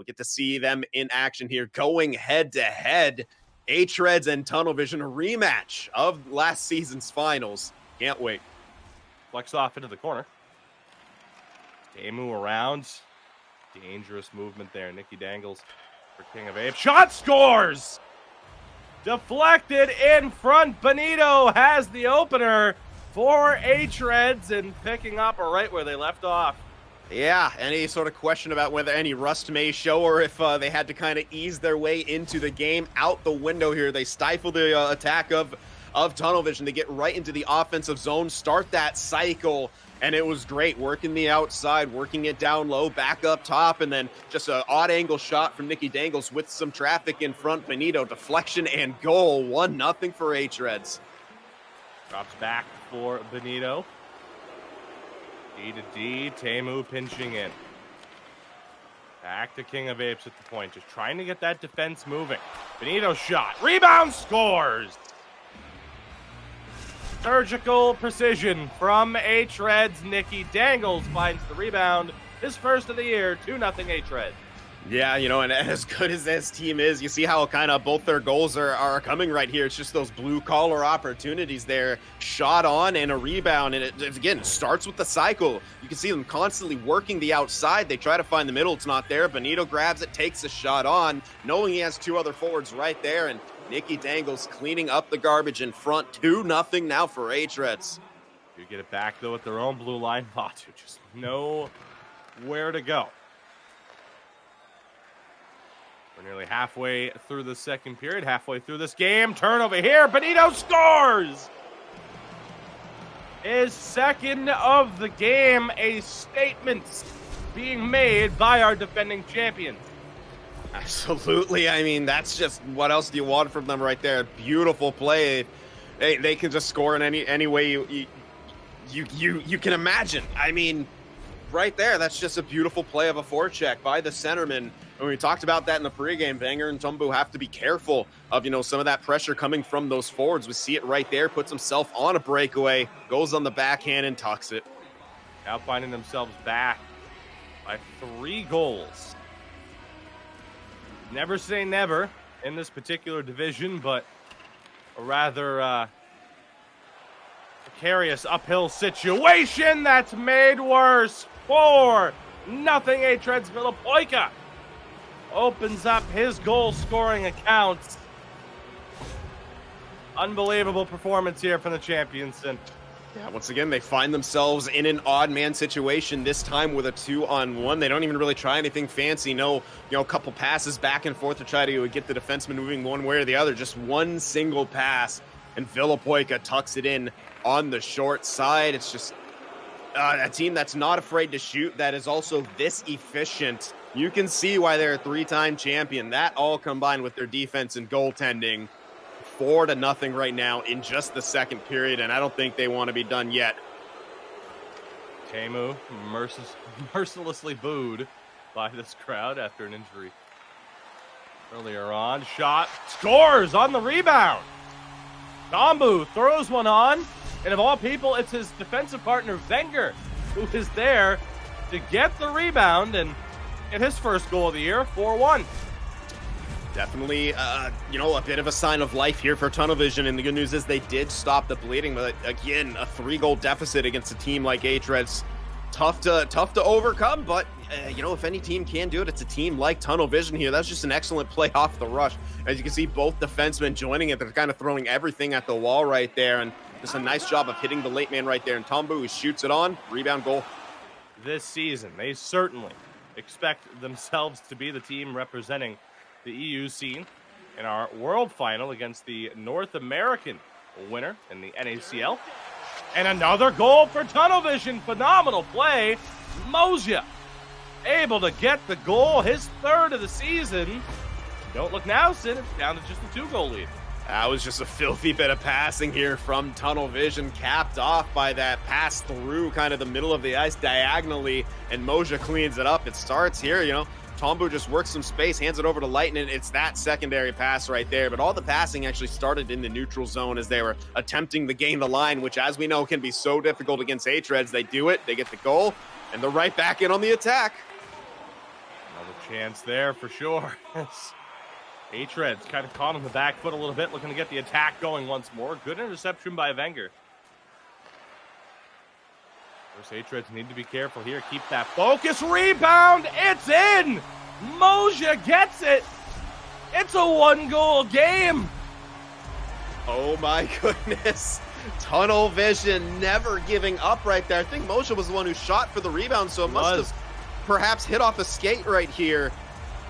We'll get to see them in action here, going head-to-head. hREDS and Tunnel Vision, a rematch of last season's finals. Can't wait. Flex off into the corner. Tamu around. Dangerous movement there. Nikki Dangles for King of Apes. Shot scores! Deflected in front. Benito has the opener for hREDS and picking up right where they left off. Yeah, any sort of question about whether any rust may show or if they had to kind of ease their way into the game out the window here. They stifle the attack of Tunnel Vision to get right into the offensive zone, start that cycle, and it was great working the outside, working it down low, back up top, and then just an odd angle shot from Nikki Dangles with some traffic in front. Benito, deflection and goal, 1-0 for hREDS. Drops back for Benito. D to D, Tamu pinching in. Back to King of Apes at the point, just trying to get that defense moving. Benito shot, rebound, scores! Surgical precision from hREDS. Nikki Dangles finds the rebound. His first of the year, 2-0 hREDS. Yeah, you know, and as good as this team is, you see how kind of both their goals are coming right here. It's just those blue-collar opportunities there. Shot on and a rebound, and it again starts with the cycle. You can see them constantly working the outside. They try to find the middle. It's not there. Benito grabs it, takes a shot on, knowing he has two other forwards right there, and Nikki Dangles cleaning up the garbage in front. 2-0 now for hREDS. You get it back, though, at their own blue line. Vatu just know where to go. We're nearly halfway through the second period, halfway through this game. Turnover here. Benito scores! His second of the game. A statement being made by our defending champions. Absolutely. I mean, that's just, what else do you want from them right there? Beautiful play. They can just score in any way you can imagine. I mean, right there, that's just a beautiful play of a forecheck by the centerman. And we talked about that in the pregame. Wenger and Tumbu have to be careful of, you know, some of that pressure coming from those forwards. We see it right there, puts himself on a breakaway, goes on the backhand and tucks it. Now finding themselves back by 3 goals. Never say never in this particular division, but a rather precarious uphill situation that's made worse. 4-0 hREDS. Villapoika opens up his goal-scoring accounts. Unbelievable performance here from the champions. And yeah, once again, they find themselves in an odd man situation, this time with a 2-on-1. They don't even really try anything fancy. No, a couple passes back and forth to try to get the defenseman moving one way or the other. Just one single pass, and Villapoika tucks it in on the short side. It's just a team that's not afraid to shoot, that is also this efficient. You can see why they're a 3-time champion. That all combined with their defense and goaltending. 4-0 right now in just the second period, and I don't think they want to be done yet. Tamu mercilessly booed by this crowd after an injury earlier on. Shot, scores on the rebound. Dombu throws one on, and of all people, it's his defensive partner, Wenger, who is there to get the rebound and get his first goal of the year, 4-1. Definitely, a bit of a sign of life here for Tunnel Vision, and the good news is they did stop the bleeding, but again, a 3-goal deficit against a team like hREDS. Tough to overcome, but, if any team can do it, it's a team like Tunnel Vision here. That's just an excellent play off the rush. As you can see, both defensemen joining it. They're kind of throwing everything at the wall right there, and just a nice job of hitting the late man right there. And Tombu, who shoots it on, rebound goal. This season, they certainly expect themselves to be the team representing the EU scene in our world final against the North American winner in the NACL. And another goal for Tunnel Vision. Phenomenal play. Moja able to get the goal, his third of the season. Don't look now, Sid. It's down to just a 2-goal lead. That was just a filthy bit of passing here from Tunnel Vision, capped off by that pass through kind of the middle of the ice diagonally, and Moja cleans it up. It starts here, Tombu just works some space, hands it over to Lightning. It's that secondary pass right there. But all the passing actually started in the neutral zone as they were attempting to gain the line, which, as we know, can be so difficult against hREDS. They do it, they get the goal, and they're right back in on the attack. Another chance there for sure. hREDS kind of caught on the back foot a little bit, looking to get the attack going once more. Good interception by Wenger. hREDS need to be careful here. Keep that focus. Rebound. It's in. Moja gets it. It's a 1-goal game. Oh my goodness. Tunnel vision never giving up right there. I think Moja was the one who shot for the rebound, so it must have perhaps hit off a skate right here.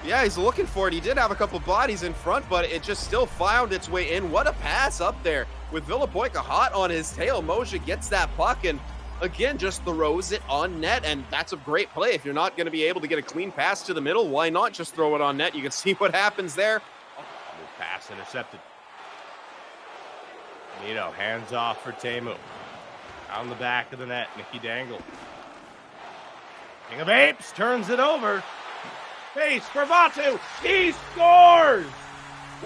Yeah, he's looking for it. He did have a couple bodies in front, but it just still found its way in. What a pass up there with Villapoica hot on his tail. Moja gets that puck and again just throws it on net, and that's a great play. If you're not going to be able to get a clean pass to the middle, why not just throw it on net? You can see what happens there. Pass intercepted. Nito hands off for Teemu. On the back of the net, Nicky Dangle. King of Apes turns it over. Face for Vatu. He scores!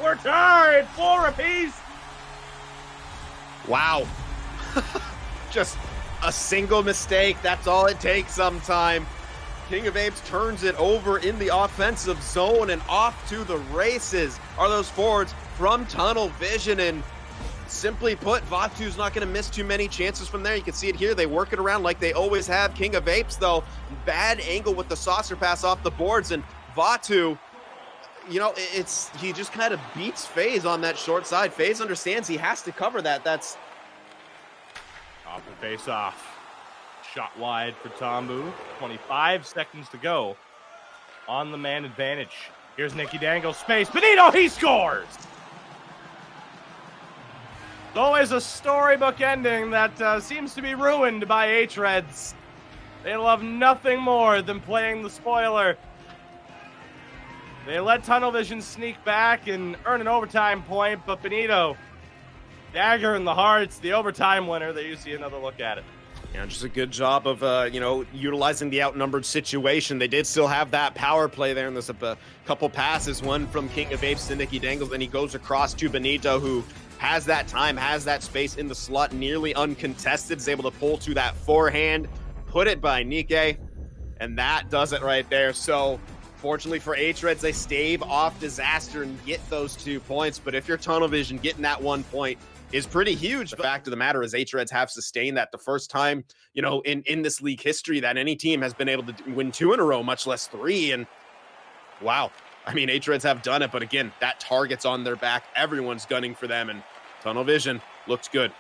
We're tied 4 apiece. Wow. Just a single mistake. That's all it takes sometime. King of Apes turns it over in the offensive zone, and off to the races are those forwards from Tunnel Vision. And simply put, Vatu's not going to miss too many chances from there. You can see it here. They work it around like they always have. King of Apes, though, bad angle with the saucer pass off the boards, and Vatu, you know, he just kind of beats FaZe on that short side. FaZe understands he has to cover that. That's off the face off. Shot wide for Tambu. 25 seconds to go on the man advantage. Here's Nicky Dangle, space. Benito, he scores! It's always a storybook ending that seems to be ruined by hREDS. They love nothing more than playing the spoiler. They let Tunnel Vision sneak back and earn an overtime point, but Benito, dagger in the hearts, the overtime winner. There you see another look at it. Yeah, just a good job of, utilizing the outnumbered situation. They did still have that power play there, and there's a couple passes, one from King of Apes to Nicky Dangles, then he goes across to Benito, who has that time, has that space in the slot, nearly uncontested, is able to pull to that forehand, put it by Nike, and that does it right there. So, fortunately for hREDS, they stave off disaster and get those 2 points, but if you're Tunnel Vision, getting that 1 point is pretty huge. The fact of the matter is hREDS have sustained that, the first time, in this league history that any team has been able to win 2 in a row, much less 3. And wow, I mean, hREDS have done it, but again, that target's on their back. Everyone's gunning for them, and Tunnel Vision looks good.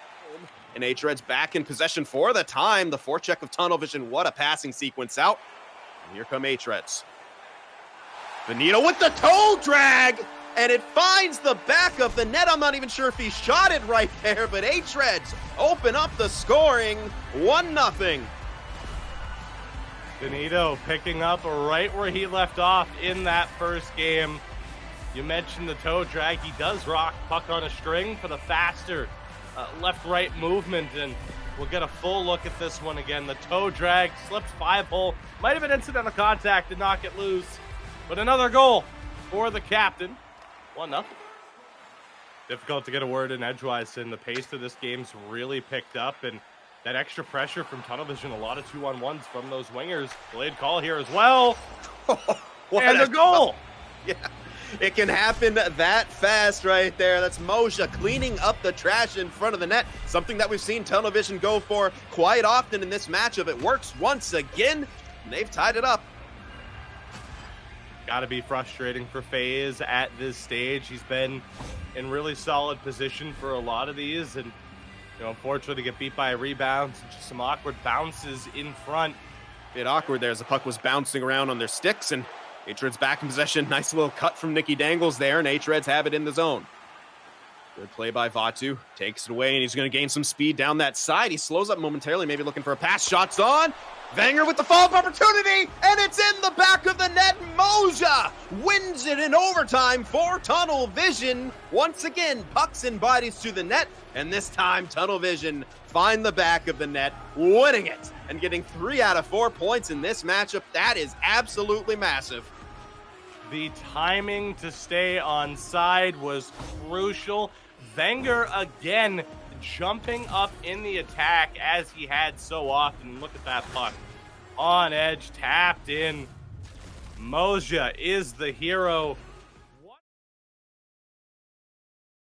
And hREDS back in possession for the time. The forecheck of Tunnel Vision. What a passing sequence out. And here come hREDS. Benito with the toe drag, and it finds the back of the net. I'm not even sure if he shot it right there, but hREDS open up the scoring. 1-0. Benito picking up right where he left off in that first game. You mentioned the toe drag. He does rock puck on a string for the faster left-right movement, and we'll get a full look at this one again. The toe drag slips 5-hole. Might have been incidental contact to knock it loose, but another goal for the captain. 1-0. Difficult to get a word in edgewise, and the pace of this game's really picked up, and that extra pressure from Tunnel Vision, a lot of 2-on-1s from those wingers. Delayed call here as well. And a goal. Yeah, it can happen that fast right there. That's Moja cleaning up the trash in front of the net. Something that we've seen Tunnel Vision go for quite often in this matchup. It works once again, and they've tied it up. Got to be frustrating for FaZe at this stage. He's been in really solid position for a lot of these, and unfortunately get beat by a rebound. Just some awkward bounces in front. Bit awkward there as the puck was bouncing around on their sticks, and hREDS back in possession. Nice little cut from Nicky Dangles there, and hREDS have it in the zone. Good play by Vatu. Takes it away, and he's going to gain some speed down that side. He slows up momentarily, maybe looking for a pass. Shots on. Wenger with the follow-up opportunity, and it's in the back of the net. Moja wins it in overtime for Tunnel Vision. Once again, pucks and bodies to the net, and this time Tunnel Vision find the back of the net, winning it and getting 3 out of 4 points in this matchup. That is absolutely massive. The timing to stay on side was crucial. Wenger again jumping up in the attack as he had so often. Look at that puck on edge, tapped in. Moja is the hero